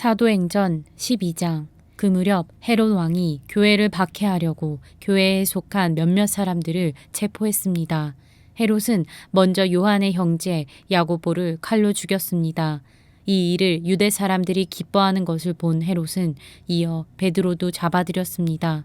사도행전 12장. 그 무렵 헤롯 왕이 교회를 박해하려고 교회에 속한 몇몇 사람들을 체포했습니다. 헤롯은 먼저 요한의 형제 야고보를 칼로 죽였습니다. 이 일을 유대 사람들이 기뻐하는 것을 본 헤롯은 이어 베드로도 잡아들였습니다.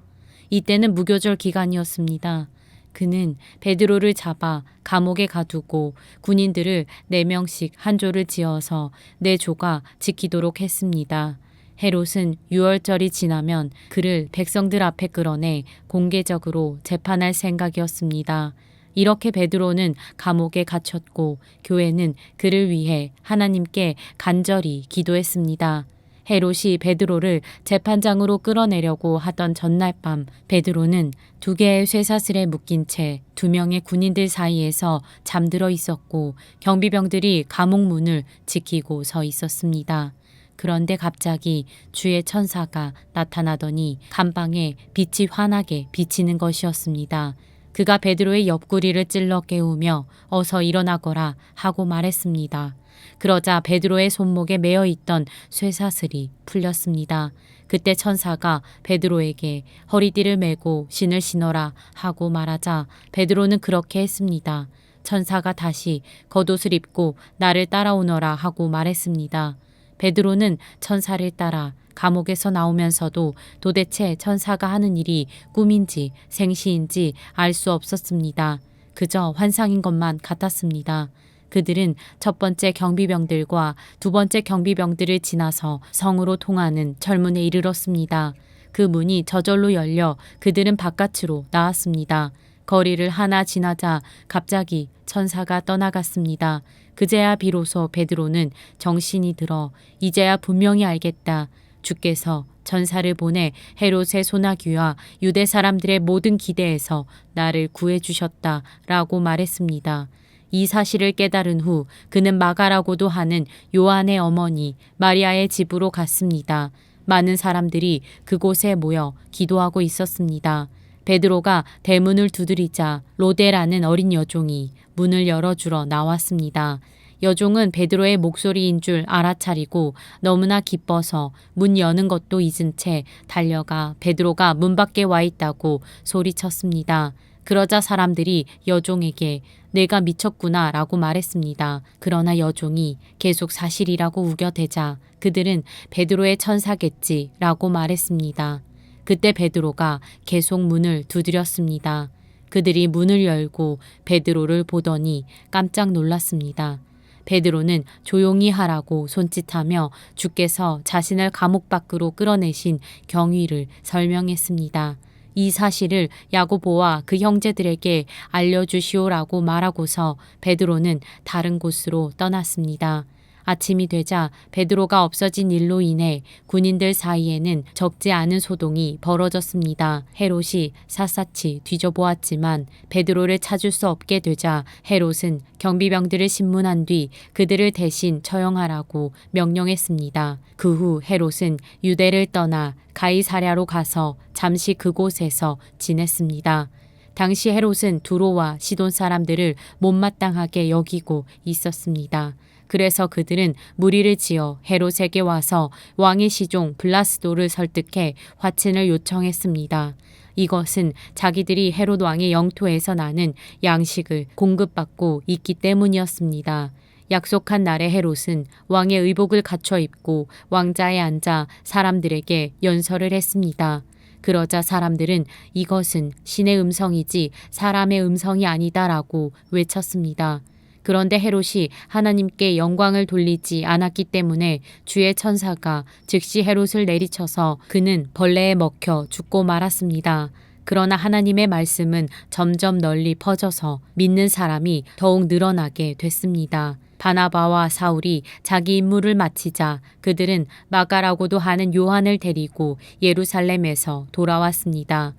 이때는 무교절 기간이었습니다. 그는 베드로를 잡아 감옥에 가두고 군인들을 4명씩 한 조를 지어서 4조가 지키도록 했습니다. 헤롯은 유월절이 지나면 그를 백성들 앞에 끌어내 공개적으로 재판할 생각이었습니다. 이렇게 베드로는 감옥에 갇혔고 교회는 그를 위해 하나님께 간절히 기도했습니다. 헤롯이 베드로를 재판장으로 끌어내려고 하던 전날 밤 베드로는 2개의 쇠사슬에 묶인 채 2명의 군인들 사이에서 잠들어 있었고 경비병들이 감옥 문을 지키고 서 있었습니다. 그런데 갑자기 주의 천사가 나타나더니 감방에 빛이 환하게 비치는 것이었습니다. 그가 베드로의 옆구리를 찔러 깨우며 어서 일어나거라 하고 말했습니다. 그러자 베드로의 손목에 매어 있던 쇠사슬이 풀렸습니다. 그때 천사가 베드로에게 허리띠를 메고 신을 신어라 하고 말하자 베드로는 그렇게 했습니다. 천사가 다시 겉옷을 입고 나를 따라오너라 하고 말했습니다. 베드로는 천사를 따라 감옥에서 나오면서도 도대체 천사가 하는 일이 꿈인지 생시인지 알 수 없었습니다. 그저 환상인 것만 같았습니다. 그들은 첫 번째 경비병들과 두 번째 경비병들을 지나서 성으로 통하는 철문에 이르렀습니다. 그 문이 저절로 열려 그들은 바깥으로 나왔습니다. 거리를 하나 지나자 갑자기 천사가 떠나갔습니다. 그제야 비로소 베드로는 정신이 들어 이제야 분명히 알겠다. 주께서 천사를 보내 헤롯의 소나귀와 유대 사람들의 모든 기대에서 나를 구해주셨다 라고 말했습니다. 이 사실을 깨달은 후 그는 마가라고도 하는 요한의 어머니 마리아의 집으로 갔습니다. 많은 사람들이 그곳에 모여 기도하고 있었습니다. 베드로가 대문을 두드리자 로데라는 어린 여종이 문을 열어주러 나왔습니다. 여종은 베드로의 목소리인 줄 알아차리고 너무나 기뻐서 문 여는 것도 잊은 채 달려가 베드로가 문 밖에 와 있다고 소리쳤습니다. 그러자 사람들이 여종에게 내가 미쳤구나 라고 말했습니다. 그러나 여종이 계속 사실이라고 우겨대자 그들은 베드로의 천사겠지 라고 말했습니다. 그때 베드로가 계속 문을 두드렸습니다. 그들이 문을 열고 베드로를 보더니 깜짝 놀랐습니다. 베드로는 조용히 하라고 손짓하며 주께서 자신을 감옥 밖으로 끌어내신 경위를 설명했습니다. 이 사실을 야고보와 그 형제들에게 알려주시오라고 말하고서 베드로는 다른 곳으로 떠났습니다. 아침이 되자 베드로가 없어진 일로 인해 군인들 사이에는 적지 않은 소동이 벌어졌습니다. 헤롯이 샅샅이 뒤져보았지만 베드로를 찾을 수 없게 되자 헤롯은 경비병들을 신문한 뒤 그들을 대신 처형하라고 명령했습니다. 그 후 헤롯은 유대를 떠나 가이사랴로 가서 잠시 그곳에서 지냈습니다. 당시 헤롯은 두로와 시돈 사람들을 못마땅하게 여기고 있었습니다. 그래서 그들은 무리를 지어 헤롯에게 와서 왕의 시종 블라스도를 설득해 화친을 요청했습니다. 이것은 자기들이 헤롯 왕의 영토에서 나는 양식을 공급받고 있기 때문이었습니다. 약속한 날에 헤롯은 왕의 의복을 갖춰 입고 왕자에 앉아 사람들에게 연설을 했습니다. 그러자 사람들은 이것은 신의 음성이지 사람의 음성이 아니다라고 외쳤습니다. 그런데 헤롯이 하나님께 영광을 돌리지 않았기 때문에 주의 천사가 즉시 헤롯을 내리쳐서 그는 벌레에 먹혀 죽고 말았습니다. 그러나 하나님의 말씀은 점점 널리 퍼져서 믿는 사람이 더욱 늘어나게 됐습니다. 바나바와 사울이 자기 임무를 마치자 그들은 마가라고도 하는 요한을 데리고 예루살렘에서 돌아왔습니다.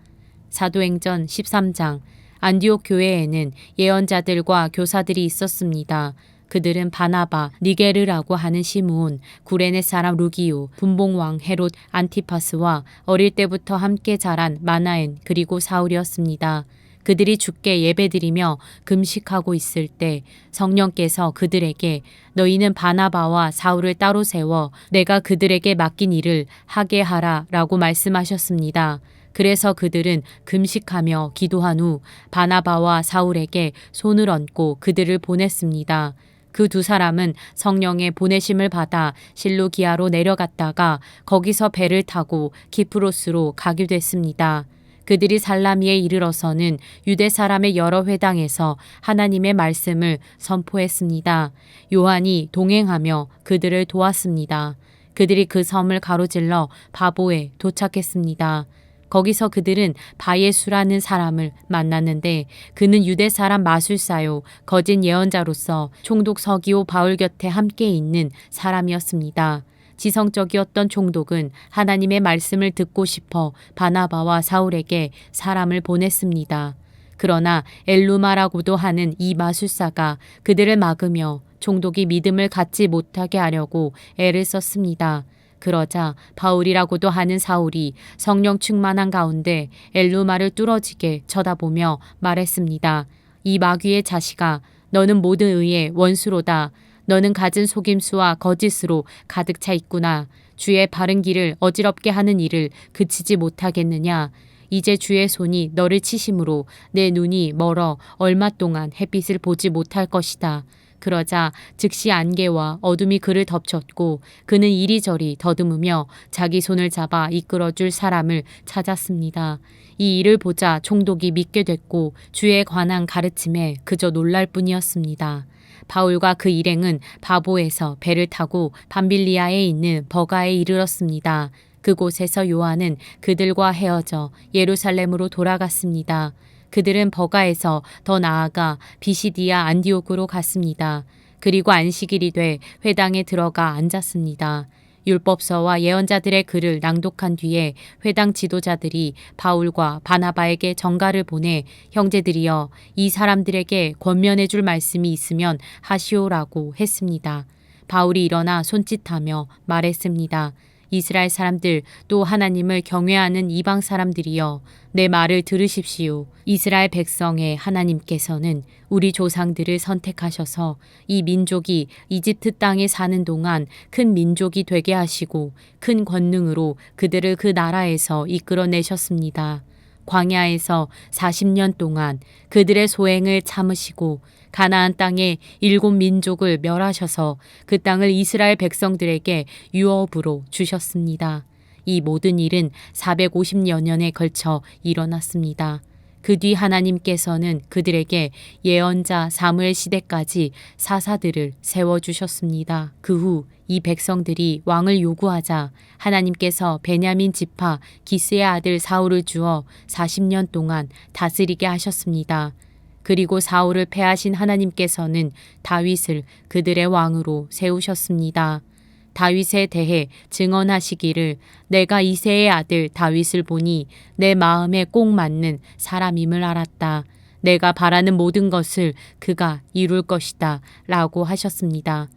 사도행전 13장. 안디옥 교회에는 예언자들과 교사들이 있었습니다. 그들은 바나바, 니게르라고 하는 시므온, 구레네 사람 루기오, 분봉왕 헤롯 안티파스와 어릴 때부터 함께 자란 마나엔 그리고 사울이었습니다. 그들이 주께 예배드리며 금식하고 있을 때 성령께서 그들에게 너희는 바나바와 사울을 따로 세워 내가 그들에게 맡긴 일을 하게 하라 라고 말씀하셨습니다. 그래서 그들은 금식하며 기도한 후 바나바와 사울에게 손을 얹고 그들을 보냈습니다. 그 두 사람은 성령의 보내심을 받아 실루기아로 내려갔다가 거기서 배를 타고 키프로스로 가게 됐습니다. 그들이 살라미에 이르러서는 유대 사람의 여러 회당에서 하나님의 말씀을 선포했습니다. 요한이 동행하며 그들을 도왔습니다. 그들이 그 섬을 가로질러 바보에 도착했습니다. 거기서 그들은 바예수라는 사람을 만났는데 그는 유대 사람 마술사요 거짓 예언자로서 총독 서기오 바울 곁에 함께 있는 사람이었습니다. 지성적이었던 총독은 하나님의 말씀을 듣고 싶어 바나바와 사울에게 사람을 보냈습니다. 그러나 엘루마라고도 하는 이 마술사가 그들을 막으며 총독이 믿음을 갖지 못하게 하려고 애를 썼습니다. 그러자 바울이라고도 하는 사울이 성령 충만한 가운데 엘루마를 뚫어지게 쳐다보며 말했습니다. 이 마귀의 자식아, 너는 모든 의의 원수로다. 너는 갖은 속임수와 거짓으로 가득 차 있구나. 주의 바른 길을 어지럽게 하는 일을 그치지 못하겠느냐. 이제 주의 손이 너를 치심으로 내 눈이 멀어 얼마 동안 햇빛을 보지 못할 것이다. 그러자 즉시 안개와 어둠이 그를 덮쳤고 그는 이리저리 더듬으며 자기 손을 잡아 이끌어줄 사람을 찾았습니다. 이 일을 보자 총독이 믿게 됐고 주에 관한 가르침에 그저 놀랄 뿐이었습니다. 바울과 그 일행은 바보에서 배를 타고 밤빌리아에 있는 버가에 이르렀습니다. 그곳에서 요한은 그들과 헤어져 예루살렘으로 돌아갔습니다. 그들은 버가에서 더 나아가 비시디아 안디옥으로 갔습니다. 그리고 안식일이 돼 회당에 들어가 앉았습니다. 율법서와 예언자들의 글을 낭독한 뒤에 회당 지도자들이 바울과 바나바에게 전가를 보내 형제들이여 이 사람들에게 권면해 줄 말씀이 있으면 하시오라고 했습니다. 바울이 일어나 손짓하며 말했습니다. 이스라엘 사람들 또 하나님을 경외하는 이방 사람들이여 내 말을 들으십시오. 이스라엘 백성의 하나님께서는 우리 조상들을 선택하셔서 이 민족이 이집트 땅에 사는 동안 큰 민족이 되게 하시고 큰 권능으로 그들을 그 나라에서 이끌어내셨습니다. 광야에서 40년 동안 그들의 소행을 참으시고 가나안 땅에 7 민족을 멸하셔서 그 땅을 이스라엘 백성들에게 유업으로 주셨습니다. 이 모든 일은 450여 년에 걸쳐 일어났습니다. 그 뒤 하나님께서는 그들에게 예언자 사무엘 시대까지 사사들을 세워주셨습니다. 그 후 이 백성들이 왕을 요구하자 하나님께서 베냐민 지파 기스의 아들 사울을 주어 40년 동안 다스리게 하셨습니다. 그리고 사울을 패하신 하나님께서는 다윗을 그들의 왕으로 세우셨습니다. 다윗에 대해 증언하시기를 내가 이새의 아들 다윗을 보니 내 마음에 꼭 맞는 사람임을 알았다. 내가 바라는 모든 것을 그가 이룰 것이다 라고 하셨습니다.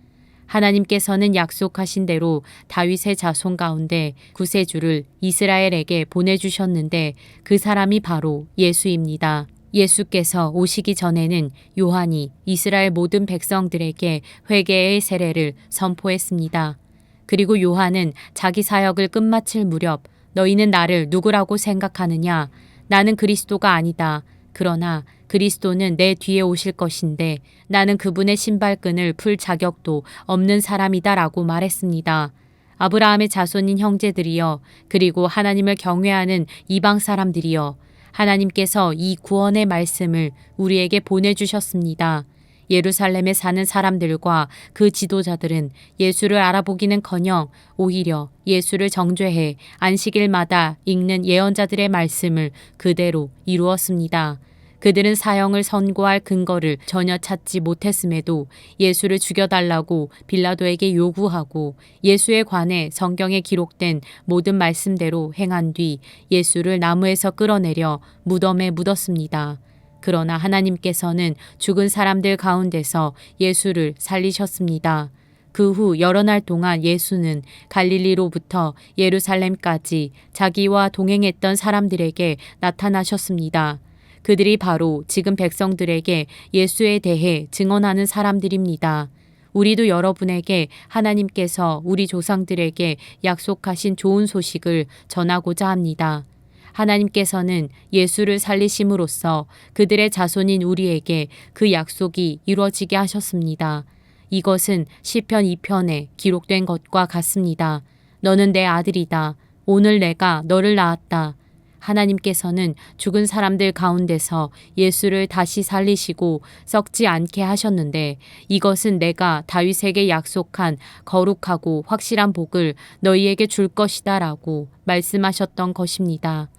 하나님께서는 약속하신 대로 다윗의 자손 가운데 구세주를 이스라엘에게 보내주셨는데 그 사람이 바로 예수입니다. 예수께서 오시기 전에는 요한이 이스라엘 모든 백성들에게 회개의 세례를 선포했습니다. 그리고 요한은 자기 사역을 끝마칠 무렵 너희는 나를 누구라고 생각하느냐? 나는 그리스도가 아니다. 그러나 그리스도는 내 뒤에 오실 것인데 나는 그분의 신발끈을 풀 자격도 없는 사람이다 라고 말했습니다. 아브라함의 자손인 형제들이여 그리고 하나님을 경외하는 이방 사람들이여 하나님께서 이 구원의 말씀을 우리에게 보내주셨습니다. 예루살렘에 사는 사람들과 그 지도자들은 예수를 알아보기는커녕 오히려 예수를 정죄해 안식일마다 읽는 예언자들의 말씀을 그대로 이루었습니다. 그들은 사형을 선고할 근거를 전혀 찾지 못했음에도 예수를 죽여달라고 빌라도에게 요구하고 예수에 관해 성경에 기록된 모든 말씀대로 행한 뒤 예수를 나무에서 끌어내려 무덤에 묻었습니다. 그러나 하나님께서는 죽은 사람들 가운데서 예수를 살리셨습니다. 그 후 여러 날 동안 예수는 갈릴리로부터 예루살렘까지 자기와 동행했던 사람들에게 나타나셨습니다. 그들이 바로 지금 백성들에게 예수에 대해 증언하는 사람들입니다. 우리도 여러분에게 하나님께서 우리 조상들에게 약속하신 좋은 소식을 전하고자 합니다. 하나님께서는 예수를 살리심으로써 그들의 자손인 우리에게 그 약속이 이루어지게 하셨습니다. 이것은 시편 2편에 기록된 것과 같습니다. 너는 내 아들이다. 오늘 내가 너를 낳았다. 하나님께서는 죽은 사람들 가운데서 예수를 다시 살리시고 썩지 않게 하셨는데 이것은 내가 다윗에게 약속한 거룩하고 확실한 복을 너희에게 줄 것이다 라고 말씀하셨던 것입니다.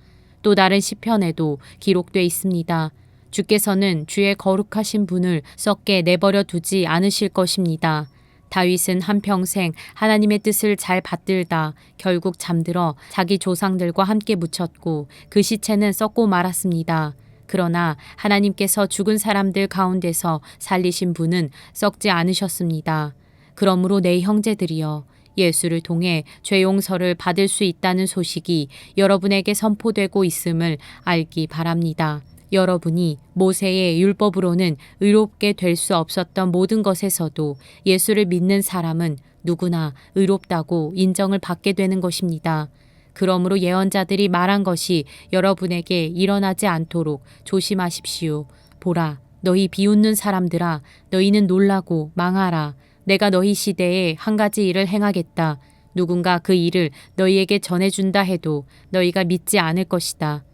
또 다른 시편에도 기록되어 있습니다. 주께서는 주의 거룩하신 분을 썩게 내버려 두지 않으실 것입니다. 다윗은 한평생 하나님의 뜻을 잘 받들다 결국 잠들어 자기 조상들과 함께 묻혔고 그 시체는 썩고 말았습니다. 그러나 하나님께서 죽은 사람들 가운데서 살리신 분은 썩지 않으셨습니다. 그러므로 내 형제들이여 예수를 통해 죄 용서를 받을 수 있다는 소식이 여러분에게 선포되고 있음을 알기 바랍니다. 여러분이 모세의 율법으로는 의롭게 될 수 없었던 모든 것에서도 예수를 믿는 사람은 누구나 의롭다고 인정을 받게 되는 것입니다. 그러므로 예언자들이 말한 것이 여러분에게 일어나지 않도록 조심하십시오. 보라, 너희 비웃는 사람들아, 너희는 놀라고 망하라. 내가 너희 시대에 한 가지 일을 행하겠다. 누군가 그 일을 너희에게 전해준다 해도 너희가 믿지 않을 것이다.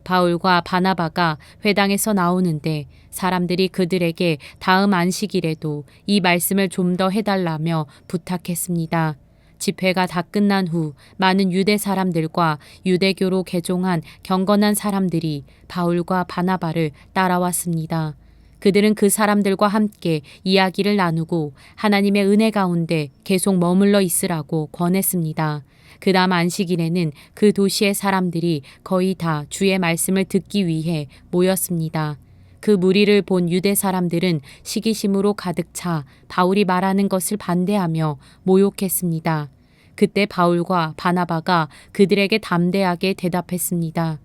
바울과 바나바가 회당에서 나오는데 사람들이 그들에게 다음 안식일에도 이 말씀을 좀 더 해달라며 부탁했습니다. 집회가 다 끝난 후 많은 유대 사람들과 유대교로 개종한 경건한 사람들이 바울과 바나바를 따라왔습니다. 그들은 그 사람들과 함께 이야기를 나누고 하나님의 은혜 가운데 계속 머물러 있으라고 권했습니다. 그 다음 안식일에는 그 도시의 사람들이 거의 다 주의 말씀을 듣기 위해 모였습니다. 그 무리를 본 유대 사람들은 시기심으로 가득 차 바울이 말하는 것을 반대하며 모욕했습니다. 그때 바울과 바나바가 그들에게 담대하게 대답했습니다.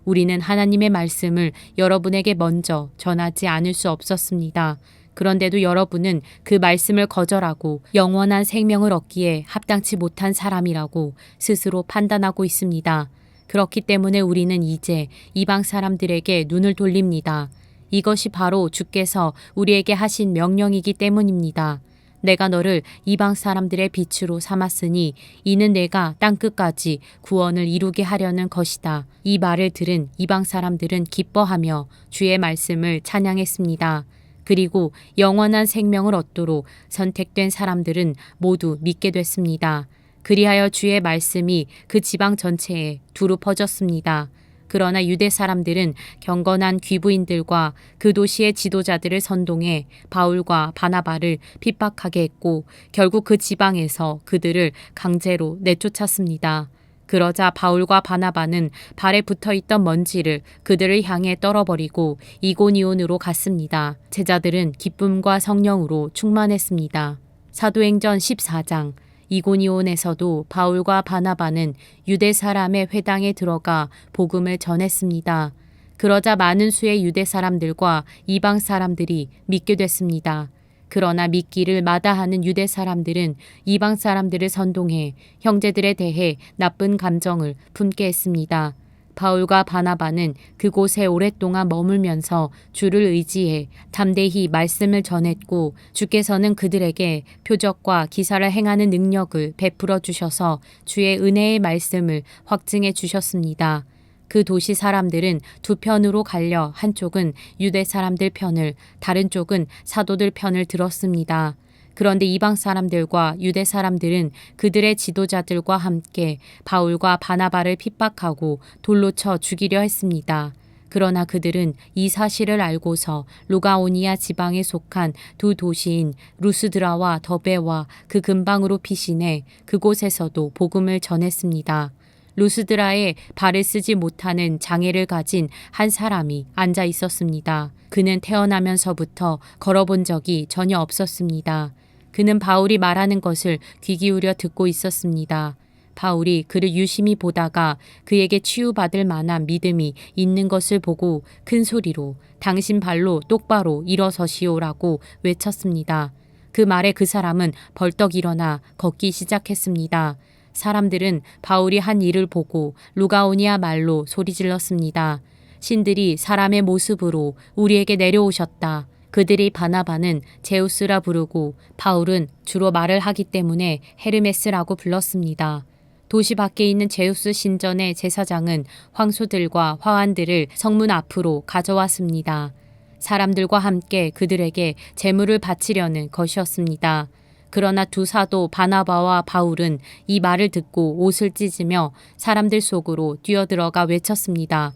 우리는 하나님의 말씀을 여러분에게 먼저 전하지 않을 수 없었습니다. 그런데도 여러분은 그 말씀을 거절하고 영원한 생명을 얻기에 합당치 못한 사람이라고 스스로 판단하고 있습니다. 그렇기 때문에 우리는 이제 이방 사람들에게 눈을 돌립니다. 이것이 바로 주께서 우리에게 하신 명령이기 때문입니다. 내가 너를 이방 사람들의 빛으로 삼았으니 이는 내가 땅끝까지 구원을 이루게 하려는 것이다. 이 말을 들은 이방 사람들은 기뻐하며 주의 말씀을 찬양했습니다. 그리고 영원한 생명을 얻도록 선택된 사람들은 모두 믿게 됐습니다. 그리하여 주의 말씀이 그 지방 전체에 두루 퍼졌습니다. 그러나 유대 사람들은 경건한 귀부인들과 그 도시의 지도자들을 선동해 바울과 바나바를 핍박하게 했고 결국 그 지방에서 그들을 강제로 내쫓았습니다. 그러자 바울과 바나바는 발에 붙어있던 먼지를 그들을 향해 떨어버리고 이고니온으로 갔습니다. 제자들은 기쁨과 성령으로 충만했습니다. 사도행전 14장 이고니온에서도 바울과 바나바는 유대 사람의 회당에 들어가 복음을 전했습니다. 그러자 많은 수의 유대 사람들과 이방 사람들이 믿게 됐습니다. 그러나 믿기를 마다하는 유대 사람들은 이방 사람들을 선동해 형제들에 대해 나쁜 감정을 품게 했습니다. 바울과 바나바는 그곳에 오랫동안 머물면서 주를 의지해 담대히 말씀을 전했고 주께서는 그들에게 표적과 기사를 행하는 능력을 베풀어 주셔서 주의 은혜의 말씀을 확증해 주셨습니다. 그 도시 사람들은 두 편으로 갈려 한쪽은 유대 사람들 편을 다른 쪽은 사도들 편을 들었습니다. 그런데 이방 사람들과 유대 사람들은 그들의 지도자들과 함께 바울과 바나바를 핍박하고 돌로 쳐 죽이려 했습니다. 그러나 그들은 이 사실을 알고서 루가오니아 지방에 속한 두 도시인 루스드라와 더베와 그 근방으로 피신해 그곳에서도 복음을 전했습니다. 루스드라에 발을 쓰지 못하는 장애를 가진 한 사람이 앉아 있었습니다. 그는 태어나면서부터 걸어본 적이 전혀 없었습니다. 그는 바울이 말하는 것을 귀 기울여 듣고 있었습니다. 바울이 그를 유심히 보다가 그에게 치유받을 만한 믿음이 있는 것을 보고 큰 소리로 당신 발로 똑바로 일어서시오라고 외쳤습니다. 그 말에 그 사람은 벌떡 일어나 걷기 시작했습니다. 사람들은 바울이 한 일을 보고 루가오니아 말로 소리질렀습니다. 신들이 사람의 모습으로 우리에게 내려오셨다. 그들이 바나바는 제우스라 부르고 바울은 주로 말을 하기 때문에 헤르메스라고 불렀습니다. 도시 밖에 있는 제우스 신전의 제사장은 황소들과 화환들을 성문 앞으로 가져왔습니다. 사람들과 함께 그들에게 제물을 바치려는 것이었습니다. 그러나 두 사도 바나바와 바울은 이 말을 듣고 옷을 찢으며 사람들 속으로 뛰어들어가 외쳤습니다.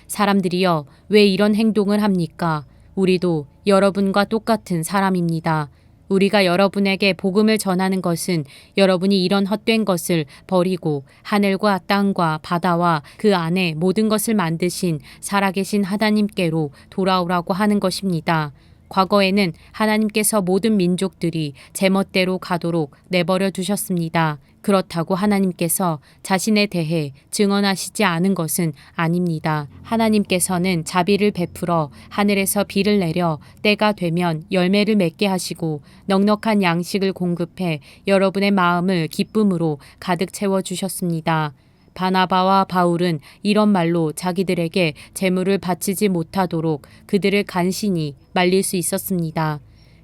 사람들이여, 왜 이런 행동을 합니까? 우리도 여러분과 똑같은 사람입니다. 우리가 여러분에게 복음을 전하는 것은 여러분이 이런 헛된 것을 버리고 하늘과 땅과 바다와 그 안에 모든 것을 만드신 살아계신 하나님께로 돌아오라고 하는 것입니다. 과거에는 하나님께서 모든 민족들이 제멋대로 가도록 내버려 두셨습니다. 그렇다고 하나님께서 자신에 대해 증언하시지 않은 것은 아닙니다. 하나님께서는 자비를 베풀어 하늘에서 비를 내려 때가 되면 열매를 맺게 하시고 넉넉한 양식을 공급해 여러분의 마음을 기쁨으로 가득 채워주셨습니다. 바나바와 바울은 이런 말로 자기들에게 제물을 바치지 못하도록 그들을 간신히 말릴 수 있었습니다.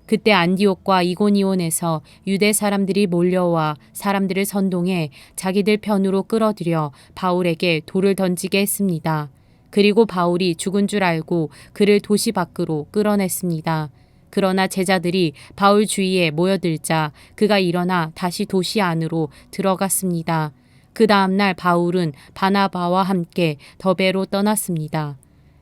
그때 안디옥과 이고니온에서 유대 사람들이 몰려와 사람들을 선동해 자기들 편으로 끌어들여 바울에게 돌을 던지게 했습니다. 그리고 바울이 죽은 줄 알고 그를 도시 밖으로 끌어냈습니다. 그러나 제자들이 바울 주위에 모여들자 그가 일어나 다시 도시 안으로 들어갔습니다. 그 다음날 바울은 바나바와 함께 더베로 떠났습니다.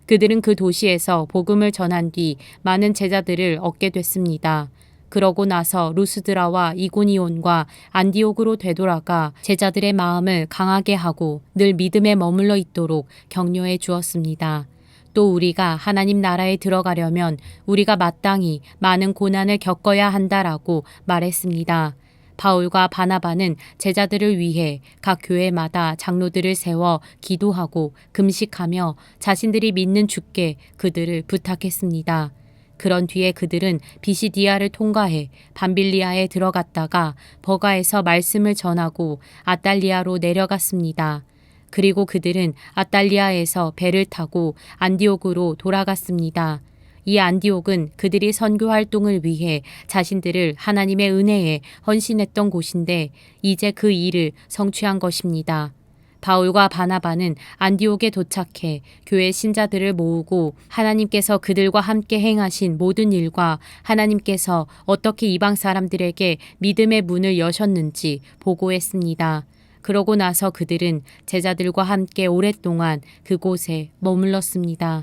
그들은 그 도시에서 복음을 전한 뒤 많은 제자들을 얻게 됐습니다. 그러고 나서 루스드라와 이고니온과 안디옥으로 되돌아가 제자들의 마음을 강하게 하고 늘 믿음에 머물러 있도록 격려해 주었습니다. 또 우리가 하나님 나라에 들어가려면 우리가 마땅히 많은 고난을 겪어야 한다라고 말했습니다. 바울과 바나바는 제자들을 위해 각 교회마다 장로들을 세워 기도하고 금식하며 자신들이 믿는 주께 그들을 부탁했습니다. 그런 뒤에 그들은 비시디아를 통과해 밤빌리아에 들어갔다가 버가에서 말씀을 전하고 아달리아로 내려갔습니다. 그리고 그들은 아달리아에서 배를 타고 안디옥으로 돌아갔습니다. 이 안디옥은 그들이 선교 활동을 위해 자신들을 하나님의 은혜에 헌신했던 곳인데 이제 그 일을 성취한 것입니다. 바울과 바나바는 안디옥에 도착해 교회 신자들을 모으고 하나님께서 그들과 함께 행하신 모든 일과 하나님께서 어떻게 이방 사람들에게 믿음의 문을 여셨는지 보고했습니다. 그러고 나서 그들은 제자들과 함께 오랫동안 그곳에 머물렀습니다.